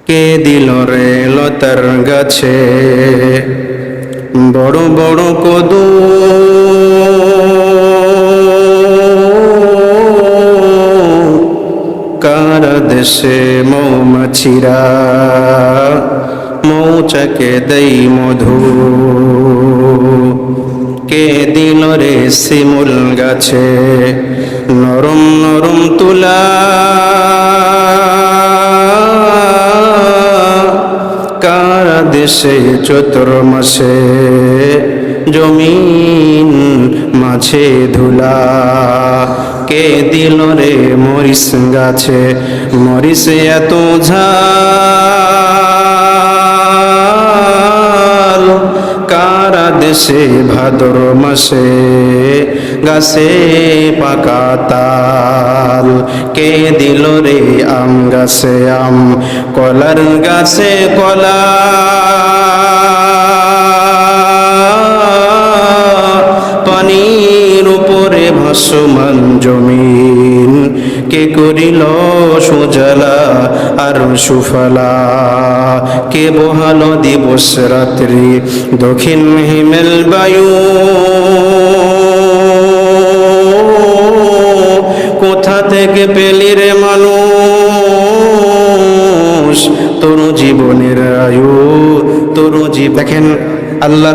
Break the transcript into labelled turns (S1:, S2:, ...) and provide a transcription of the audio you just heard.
S1: কে দিল রে লতার গাছে বড় বড় কদু, কার দেশে মৌমাছিরা মৌচাকে দেই মধু। কে দিল রে শিমুল গাছে নরম নরম তুলা, কার দেশে চৈত্র মাসে জমিন মাঝে ধুলা। কে দিল রে মরিচ গাছে মরিচ এত ঝাল, কার দেশে ভাদ্র মাসে গাছে পাকা তাল। কে দিল রে আম গাছে আম কলার গাছে কলা, পানির উপরে ভাসমান জমিন কে করিল সুজলা আর সুফলা। কে বহালো দিবস রাত্রি দক্ষিণ হিমেল বায়ু, কোথা থেকে পেলি রে মানুষ তোর জীবনের আয়ু তোর জীবন। দেখেন আল্লাহ